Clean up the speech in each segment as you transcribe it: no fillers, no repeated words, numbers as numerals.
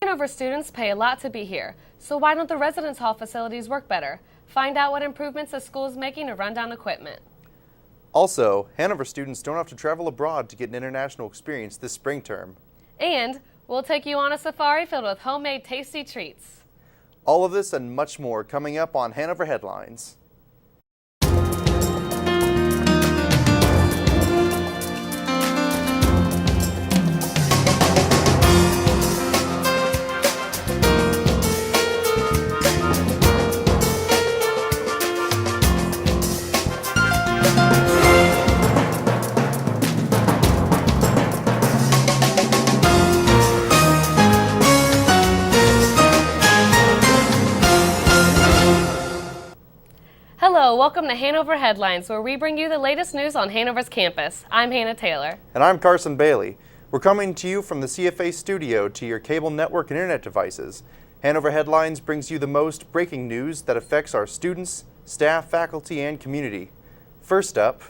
Hanover students pay a lot to be here, so why don't the residence hall facilities work better? Find out what improvements the school is making to rundown equipment. Also, Hanover students don't have to travel abroad to get an international experience this spring term. And we'll take you on a safari filled with homemade tasty treats. All of this and much more coming up on Hanover Headlines. Hello, welcome to Hanover Headlines, where we bring you the latest news on Hanover's campus. I'm Hannah Taylor. And I'm Carson Bailey. We're coming to you from the CFA studio to your cable network and internet devices. Hanover Headlines brings you the most breaking news that affects our students, staff, faculty, and community. First up,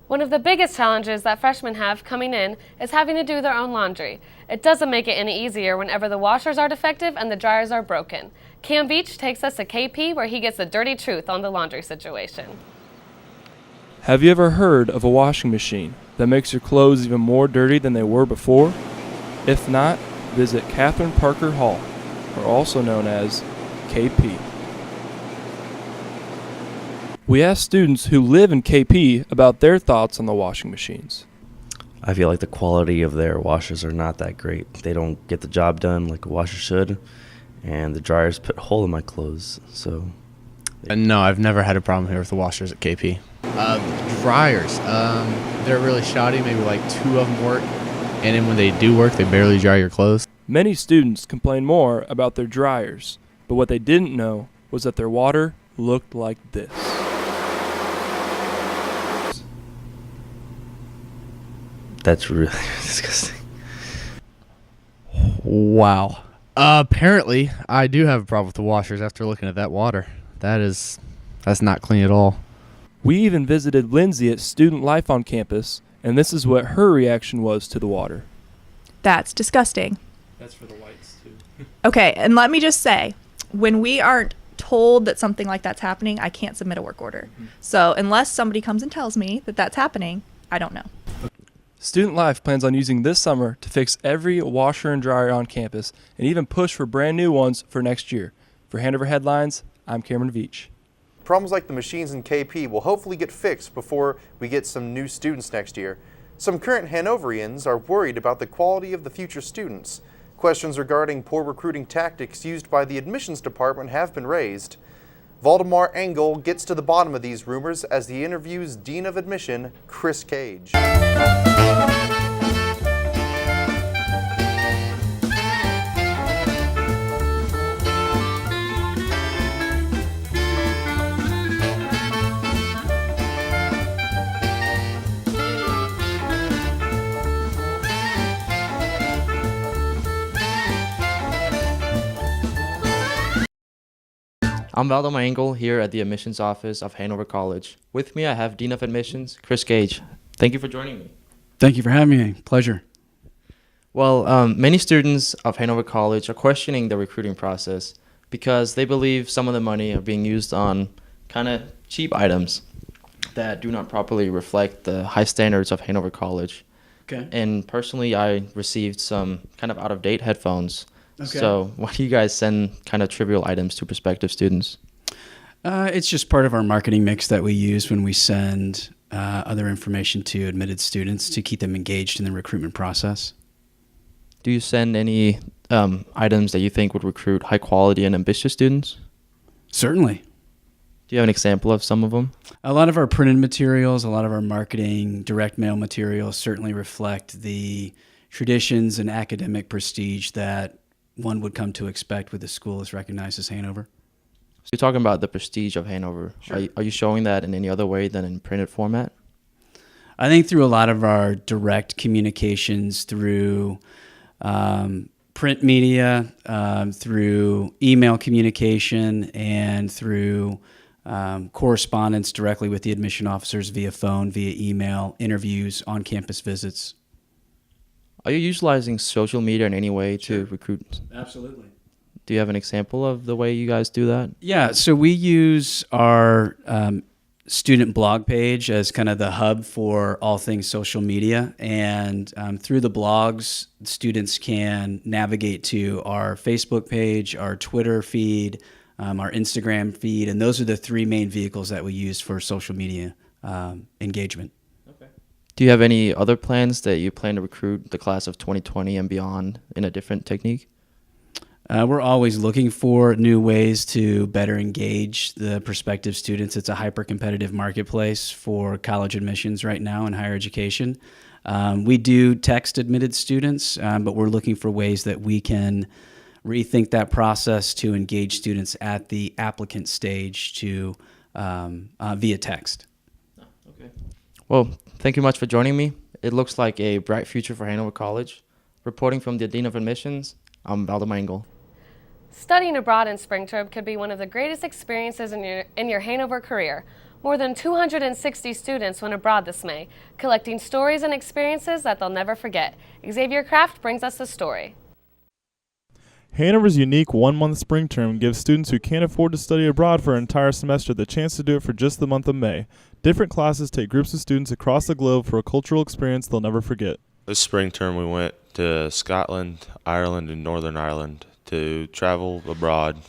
one of the biggest challenges that freshmen have coming in is having to do their own laundry. It doesn't make it any easier whenever the washers are defective and the dryers are broken. Cam Beach takes us to KP where he gets the dirty truth on the laundry situation. Have you ever heard of a washing machine that makes your clothes even more dirty than they were before? If not, visit Katharine Parker Hall, or also known as KP. We asked students who live in KP about their thoughts on the washing machines. I feel like the quality of their washers are not that great. They don't get the job done like a washer should, and the dryers put a hole in my clothes. So, no, I've never had a problem here with the washers at KP. Dryers, they're really shoddy. Maybe like 2 of them work, and then when they do work, they barely dry your clothes. Many students complain more about their dryers, but what they didn't know was that their water looked like this. That's really disgusting. Wow. Apparently, I do have a problem with the washers after looking at that water. That's not clean at all. We even visited Lindsay at Student Life on campus, and this is what her reaction was to the water. That's disgusting. That's for the whites, too. Okay, and let me just say, when we aren't told that something like that's happening, I can't submit a work order. So unless somebody comes and tells me that that's happening, I don't know. Student Life plans on using this summer to fix every washer and dryer on campus and even push for brand new ones for next year. For Hanover Headlines, I'm Cameron Veach. problems like the machines in KP will hopefully get fixed before we get some new students next year. Some current Hanoverians are worried about the quality of the future students. Questions regarding poor recruiting tactics used by the admissions department have been raised. Valdemar Engel gets to the bottom of these rumors as he interviews Dean of Admission, Chris Cage. I'm Valdemar Engel here at the admissions office of Hanover College. With me, I have Dean of Admissions, Chris Cage. Thank you for joining me. Thank you for having me. Pleasure. Well, many students of Hanover College are questioning the recruiting process because they believe some of the money are being used on kind of cheap items that do not properly reflect the high standards of Hanover College. Okay. And personally, I received some kind of out-of-date headphones. Okay. So why do you guys send kind of trivial items to prospective students? It's just part of our marketing mix that we use when we send other information to admitted students to keep them engaged in the recruitment process. Do you send any items that you think would recruit high quality and ambitious students? Certainly. Do you have an example of some of them? A lot of our printed materials, a lot of our marketing, direct mail materials certainly reflect the traditions and academic prestige that one would come to expect with a school as recognized as Hanover. So you're talking about the prestige of Hanover. Sure. Are you showing that in any other way than in printed format? I think through a lot of our direct communications through print media, through email communication, and through correspondence directly with the admission officers via phone, via email, interviews, on-campus visits. Are you utilizing social media in any way to recruit? Absolutely. Do you have an example of the way you guys do that? Yeah, so we use our student blog page as kind of the hub for all things social media. And through the blogs, students can navigate to our Facebook page, our Twitter feed, our Instagram feed, and those are the three main vehicles that we use for social media engagement. Okay. Do you have any other plans that you plan to recruit the class of 2020 and beyond in a different technique? We're always looking for new ways to better engage the prospective students. It's a hyper-competitive marketplace for college admissions right now in higher education. We do text admitted students, but we're looking for ways that we can rethink that process to engage students at the applicant stage to via text. Okay. Well, thank you much for joining me. It looks like a bright future for Hanover College. Reporting from the Dean of Admissions, I'm Baldo Mangle. Studying abroad in spring term could be one of the greatest experiences in your Hanover career. More than 260 students went abroad this May, collecting stories and experiences that they'll never forget. Xavier Kraft brings us the story. Hanover's unique one-month spring term gives students who can't afford to study abroad for an entire semester the chance to do it for just the month of May. Different classes take groups of students across the globe for a cultural experience they'll never forget. This spring term we went to Scotland, Ireland, and Northern Ireland to travel abroad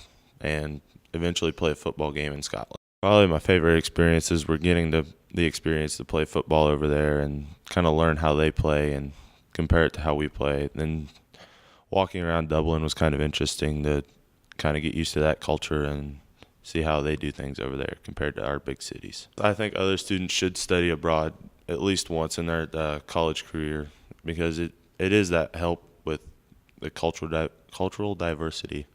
and eventually play a football game in Scotland. Probably my favorite experiences were getting the experience to play football over there and kind of learn how they play and compare it to how we play. Then walking around Dublin was kind of interesting to kind of get used to that culture and see how they do things over there compared to our big cities. I think other students should study abroad at least once in their college career because it is that help with the cultural diversity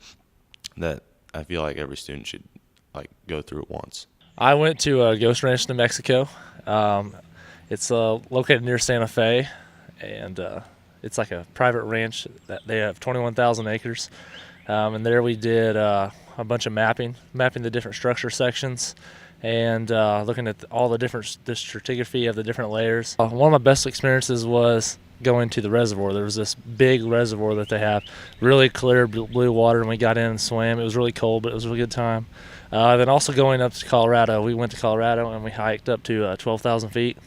that I feel like every student should go through it once. I went to Ghost Ranch, New Mexico. It's located near Santa Fe, and it's like a private ranch that they have 21,000 acres. And there we did a bunch of mapping the different structure sections and looking at all the stratigraphy of the different layers. One of my best experiences was going to the reservoir. There was this big reservoir that they have, really clear blue water, and we got in and swam. It was really cold, but it was a really good time. Then also going up to Colorado. We went to Colorado and we hiked up to 12,000 feet,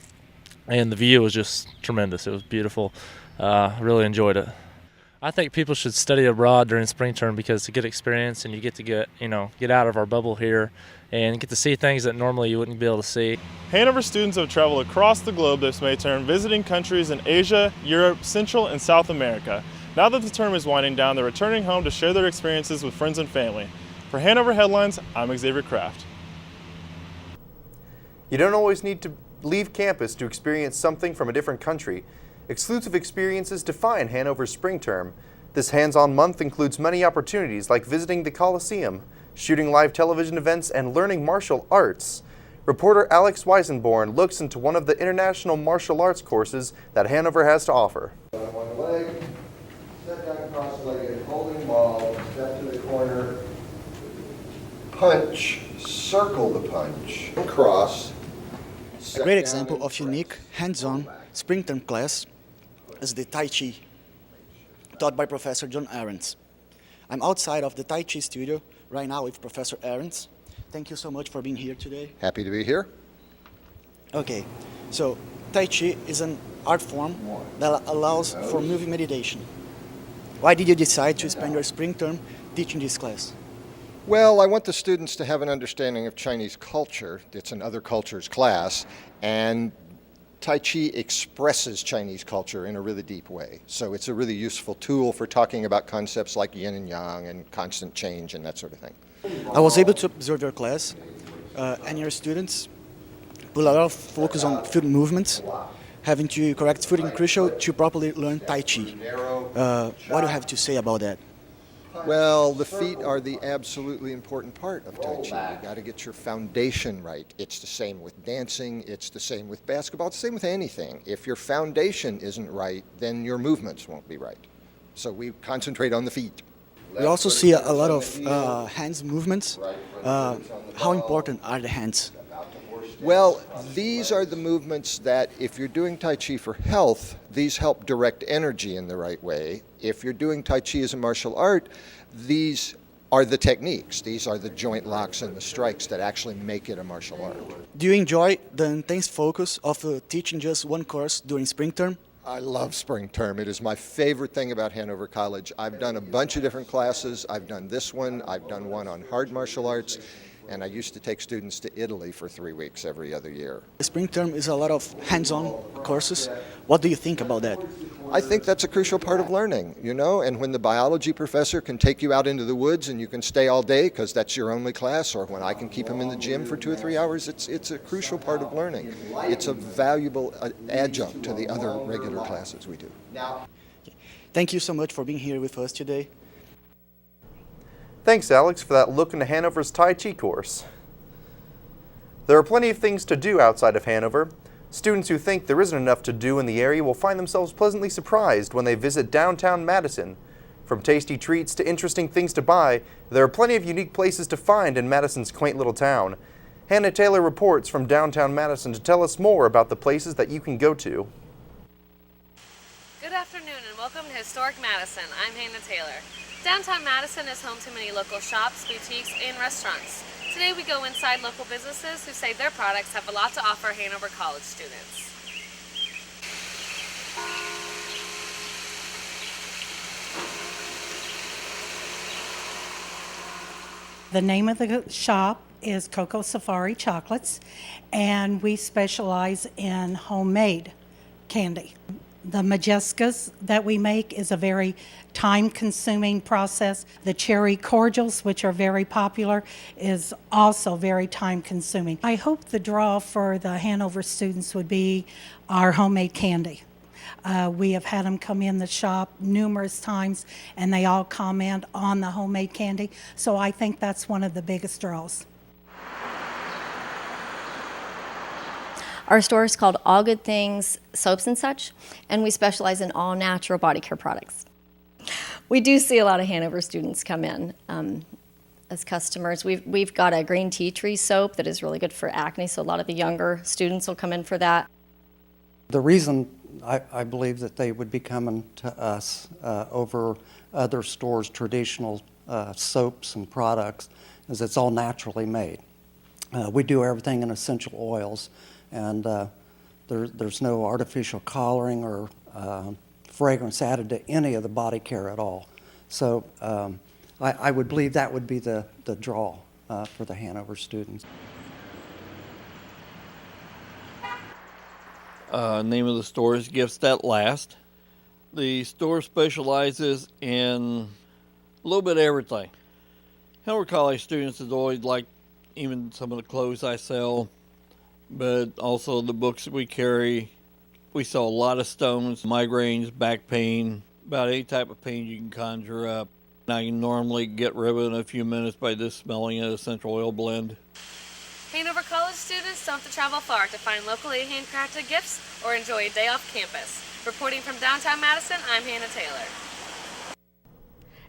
and the view was just tremendous. It was beautiful. Really enjoyed it. I think people should study abroad during spring term because it's a good experience, and you get to get out of our bubble here and get to see things that normally you wouldn't be able to see. Hanover students have traveled across the globe this May term, visiting countries in Asia, Europe, Central, and South America. Now that the term is winding down, they're returning home to share their experiences with friends and family. For Hanover Headlines, I'm Xavier Kraft. You don't always need to leave campus to experience something from a different country. Exclusive experiences define Hanover's spring term. This hands-on month includes many opportunities like visiting the Coliseum, shooting live television events, and learning martial arts. Reporter Alex Weisenborn looks into one of the international martial arts courses that Hanover has to offer. On one leg, set down cross-legged, holding ball, step to the corner, punch, circle the punch, cross. A great example of unique, hands-on spring term class is the Tai Chi, taught by Professor John Ahrens. I'm outside of the Tai Chi studio right now with Professor Ahrens. Thank you so much for being here today. Happy to be here. Okay, so Tai Chi is an art form that allows for moving meditation. Why did you decide to spend your spring term teaching this class? Well, I want the students to have an understanding of Chinese culture. It's an other cultures class, and Tai Chi expresses Chinese culture in a really deep way. So it's a really useful tool for talking about concepts like yin and yang and constant change and that sort of thing. I was able to observe your class, and your students put a lot of focus on foot movements. Having to correct footing crucial to properly learn Tai Chi. What do you have to say about that? Well, the feet are the absolutely important part of Tai Chi. You got to get your foundation right. It's the same with dancing, it's the same with basketball, it's the same with anything. If your foundation isn't right, then your movements won't be right. So we concentrate on the feet. We also see a lot of hands movements. How important are the hands? Well, these are the movements that if you're doing Tai Chi for health, these help direct energy in the right way. If you're doing Tai Chi as a martial art, these are the techniques. These are the joint locks and the strikes that actually make it a martial art. Do you enjoy the intense focus of teaching just one course during spring term? I love spring term. It is my favorite thing about Hanover College. I've done a bunch of different classes. I've done this one. I've done one on hard martial arts. And I used to take students to Italy for 3 weeks every other year. Spring term is a lot of hands-on courses. What do you think about that? I think that's a crucial part of learning, you know, and when the biology professor can take you out into the woods and you can stay all day because that's your only class, or when I can keep him in the gym for 2 or 3 hours, it's a crucial part of learning. It's a valuable adjunct to the other regular classes we do. Thank you so much for being here with us today. Thanks, Alex, for that look into Hanover's Tai Chi course. There are plenty of things to do outside of Hanover. Students who think there isn't enough to do in the area will find themselves pleasantly surprised when they visit downtown Madison. From tasty treats to interesting things to buy, there are plenty of unique places to find in Madison's quaint little town. Hannah Taylor reports from downtown Madison to tell us more about the places that you can go to. Good afternoon and welcome to Historic Madison. I'm Hannah Taylor. Downtown Madison is home to many local shops, boutiques, and restaurants. Today we go inside local businesses who say their products have a lot to offer Hanover College students. The name of the shop is Cocoa Safari Chocolates, and we specialize in homemade candy. The Majescas that we make is a very time-consuming process. The cherry cordials, which are very popular, is also very time-consuming. I hope the draw for the Hanover students would be our homemade candy. We have had them come in the shop numerous times, and they all comment on the homemade candy, so I think that's one of the biggest draws. Our store is called All Good Things Soaps and Such, and we specialize in all natural body care products. We do see a lot of Hanover students come in as customers. We've got a green tea tree soap that is really good for acne, so a lot of the younger students will come in for that. The reason I believe that they would be coming to us over other stores' traditional soaps and products is it's all naturally made. We do everything in essential oils, and there's no artificial coloring or fragrance added to any of the body care at all. So I would believe that would be the draw for the Hanover students. Name of the store is Gifts That Last. The store specializes in a little bit of everything. Hanover College students has always liked even some of the clothes I sell, but also the books that we carry. We sell a lot of stones, migraines, back pain, about any type of pain you can conjure up. Now you can normally get rid of it in a few minutes by just smelling an essential oil blend. Hanover College students don't have to travel far to find locally handcrafted gifts or enjoy a day off campus. Reporting from downtown Madison, I'm Hannah Taylor.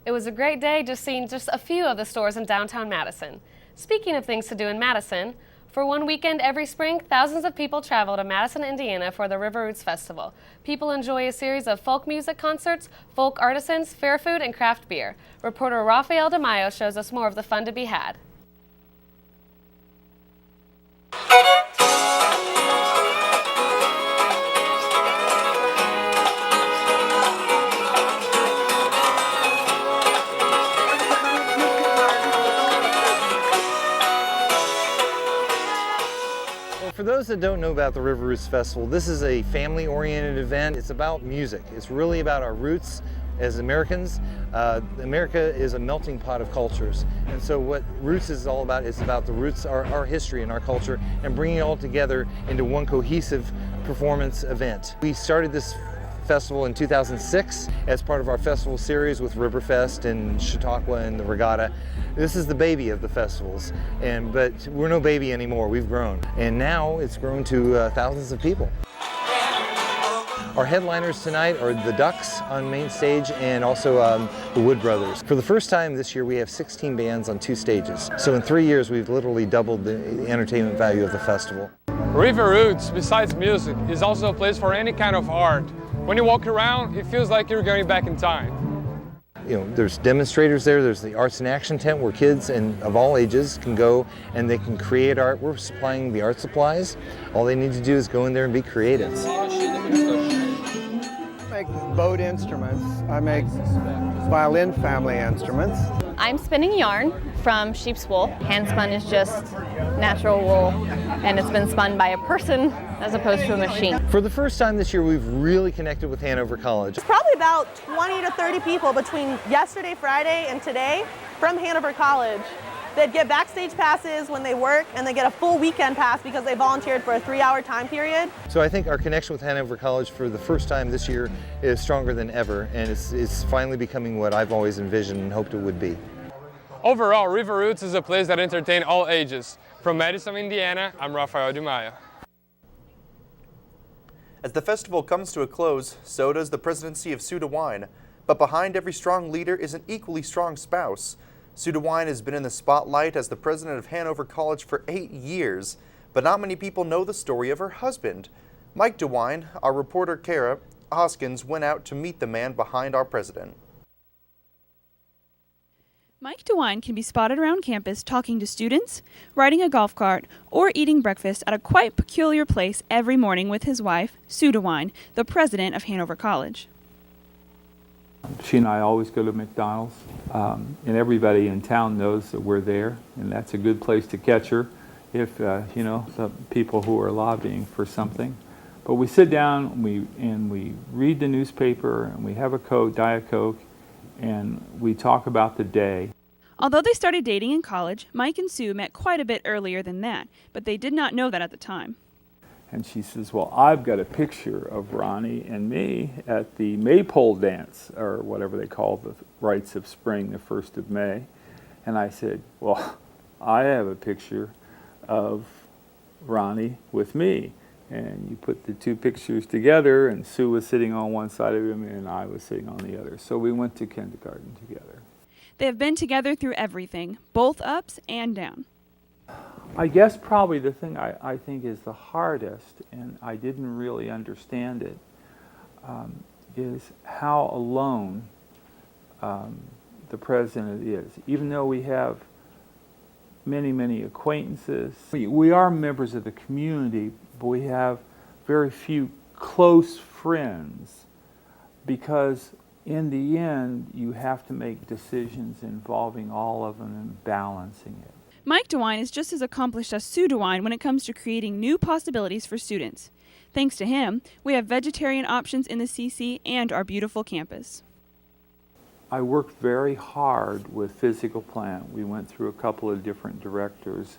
It was a great day just seeing just a few of the stores in downtown Madison. Speaking of things to do in Madison, for one weekend every spring, thousands of people travel to Madison, Indiana for the River Roots Festival. People enjoy a series of folk music concerts, folk artisans, fair food, and craft beer. Reporter Rafael DeMaio shows us more of the fun to be had. For those that don't know about the River Roots Festival, this is a family-oriented event. It's about music. It's really about our roots as Americans. America is a melting pot of cultures. And so what Roots is all about is about the roots, our history and our culture, and bringing it all together into one cohesive performance event. We started this festival in 2006 as part of our festival series with Riverfest and Chautauqua and the Regatta. This is the baby of the festivals, but we're no baby anymore. We've grown, and now it's grown to thousands of people. Our headliners tonight are the Ducks on main stage and also the Wood Brothers. For the first time this year, we have 16 bands on 2 stages. So in 3 years, we've literally doubled the entertainment value of the festival. River Roots, besides music, is also a place for any kind of art. When you walk around, it feels like you're going back in time. You know, there's demonstrators there, there's the Arts in Action tent where kids of all ages can go and they can create art. We're supplying the art supplies. All they need to do is go in there and be creative. I make bowed instruments. I make violin family instruments. I'm spinning yarn from sheep's wool. Hand spun is just natural wool, and it's been spun by a person as opposed to a machine. For the first time this year, we've really connected with Hanover College. It's probably about 20 to 30 people between yesterday, Friday, and today from Hanover College that get backstage passes when they work, and they get a full weekend pass because they volunteered for a 3-hour time period. So I think our connection with Hanover College for the first time this year is stronger than ever, and it's finally becoming what I've always envisioned and hoped it would be. Overall, River Roots is a place that entertains all ages. From Madison, Indiana, I'm Rafael Di Maio. As the festival comes to a close, so does the presidency of DeWine. But behind every strong leader is an equally strong spouse. DeWine has been in the spotlight as the president of Hanover College for 8 years, but not many people know the story of her husband. Mike DeWine, our reporter Kara Hoskins, went out to meet the man behind our president. Mike DeWine can be spotted around campus talking to students, riding a golf cart, or eating breakfast at a quite peculiar place every morning with his wife, Sue DeWine, the president of Hanover College. She and I always go to McDonald's, and everybody in town knows that we're there, and that's a good place to catch her if, you know, the people who are lobbying for something. But we sit down and we read the newspaper, and we have a Coke, Diet Coke, and we talk about the day. Although they started dating in college, Mike and Sue met quite a bit earlier than that, but they did not know that at the time. And she says, well, I've got a picture of Ronnie and me at the Maypole dance, or whatever they call the rites of spring, the 1st of May. And I said, well, I have a picture of Ronnie with me. And you put the 2 pictures together, and Sue was sitting on one side of him, and I was sitting on the other. So we went to kindergarten together. They have been together through everything, both ups and downs. I guess probably the thing I think is the hardest, and I didn't really understand it, is how alone the president is. Even though we have many, many acquaintances, we are members of the community, but we have very few close friends, because in the end you have to make decisions involving all of them and balancing it. Mike DeWine is just as accomplished as Sue DeWine when it comes to creating new possibilities for students. Thanks to him, we have vegetarian options in the CC and our beautiful campus. I worked very hard with physical plant. We went through a couple of different directors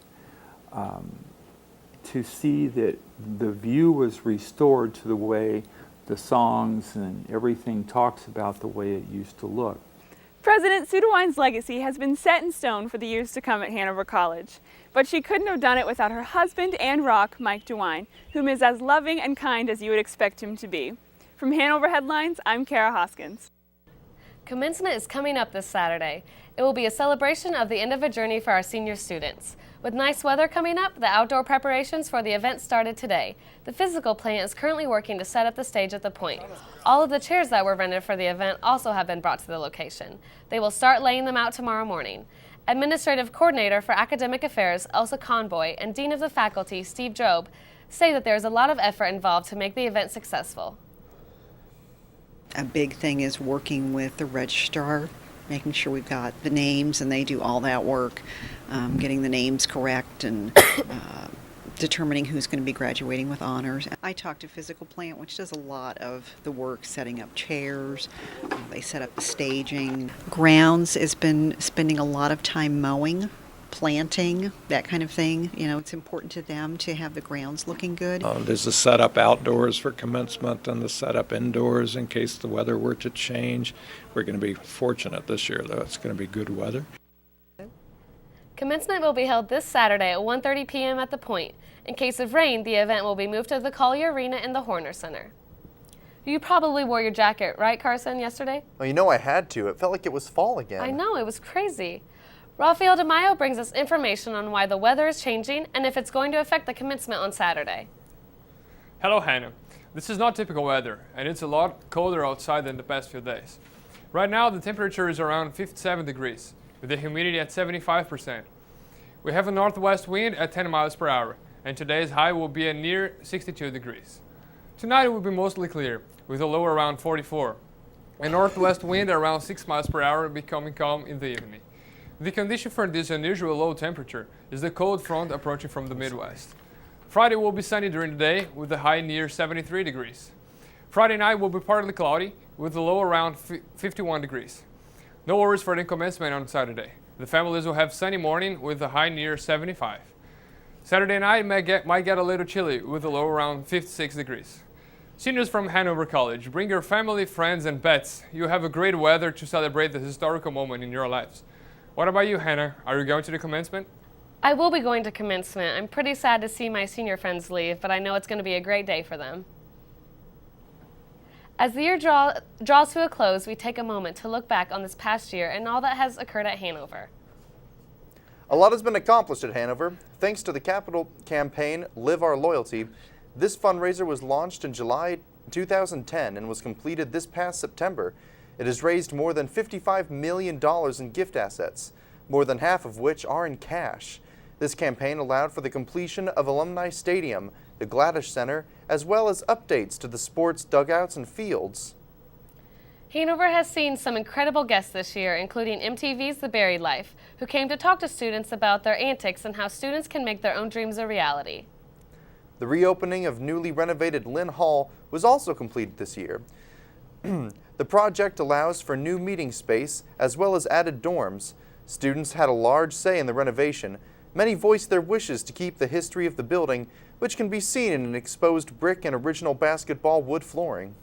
to see that the view was restored to the way the songs and everything talks about the way it used to look. President Sue DeWine's legacy has been set in stone for the years to come at Hanover College, but she couldn't have done it without her husband and rock, Mike DeWine, whom is as loving and kind as you would expect him to be. From Hanover Headlines, I'm Kara Hoskins. Commencement is coming up this Saturday. It will be a celebration of the end of a journey for our senior students. With nice weather coming up, the outdoor preparations for the event started today. The physical plant is currently working to set up the stage at the point. All of the chairs that were rented for the event also have been brought to the location. They will start laying them out tomorrow morning. Administrative Coordinator for Academic Affairs, Elsa Conboy, and Dean of the Faculty, Steve Job, say that there is a lot of effort involved to make the event successful. A big thing is working with the registrar, making sure we've got the names, and they do all that work, getting the names correct and determining who's going to be graduating with honors. I talked to Physical Plant, which does a lot of the work, setting up chairs. They set up the staging. Grounds has been spending a lot of time mowing, planting, that kind of thing. You know, it's important to them to have the grounds looking good. There's a setup outdoors for commencement and the setup indoors in case the weather were to change. We're going to be fortunate this year, though. It's going to be good weather. Commencement will be held this Saturday at 1:30 p.m. at the Point. In case of rain, the event will be moved to the Collier Arena in the Horner Center. You probably wore your jacket, right, Carson, yesterday? Well, you know I had to. It felt like it was fall again. I know, it was crazy. Rafael DeMaio brings us information on why the weather is changing and if it's going to affect the commencement on Saturday. Hello, Hannah. This is not typical weather, and it's a lot colder outside than the past few days. Right now, the temperature is around 57 degrees, with the humidity at 75%. We have a northwest wind at 10 miles per hour, and today's high will be at near 62 degrees. Tonight it will be mostly clear, with a low around 44. A northwest wind around 6 miles per hour becoming calm in the evening. The condition for this unusual low temperature is the cold front approaching from the Midwest. Friday will be sunny during the day with a high near 73 degrees. Friday night will be partly cloudy with a low around 51 degrees. No worries for the commencement on Saturday. The families will have sunny morning with a high near 75. Saturday night might get a little chilly with a low around 56 degrees. Seniors from Hanover College, bring your family, friends, and pets. You have a great weather to celebrate the historical moment in your lives. What about you, Hannah? Are you going to the commencement? I will be going to commencement. I'm pretty sad to see my senior friends leave, but I know it's going to be a great day for them. As the year draws to a close, we take a moment to look back on this past year and all that has occurred at Hanover. A lot has been accomplished at Hanover. Thanks to the capital campaign, Live Our Loyalty, this fundraiser was launched in July 2010 and was completed this past September. It has raised more than $55 million in gift assets, more than half of which are in cash. This campaign allowed for the completion of Alumni Stadium, the Gladys Center, as well as updates to the sports dugouts and fields. Hanover has seen some incredible guests this year, including MTV's The Buried Life, who came to talk to students about their antics and how students can make their own dreams a reality. The reopening of newly renovated Lynn Hall was also completed this year. The project allows for new meeting space as well as added dorms. Students had a large say in the renovation. Many voiced their wishes to keep the history of the building, which can be seen in an exposed brick and original basketball wood flooring.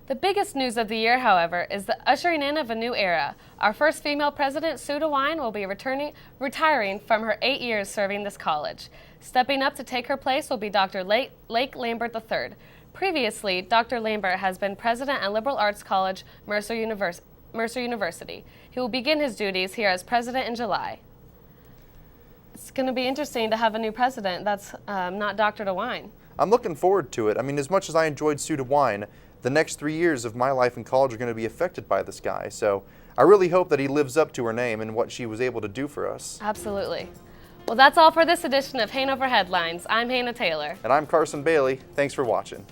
The biggest news of the year, however, is the ushering in of a new era. Our first female president, Sue DeWine, will be retiring from her 8 years serving this college. Stepping up to take her place will be Dr. Lake Lambert III. Previously, Dr. Lambert has been president at Liberal Arts College, Mercer University. He will begin his duties here as president in July. It's going to be interesting to have a new president that's not Dr. DeWine. I'm looking forward to it. I mean, as much as I enjoyed Sue DeWine, the next 3 years of my life in college are going to be affected by this guy. So I really hope that he lives up to her name and what she was able to do for us. Absolutely. Well, that's all for this edition of Hanover Headlines. I'm Hannah Taylor. And I'm Carson Bailey. Thanks for watching.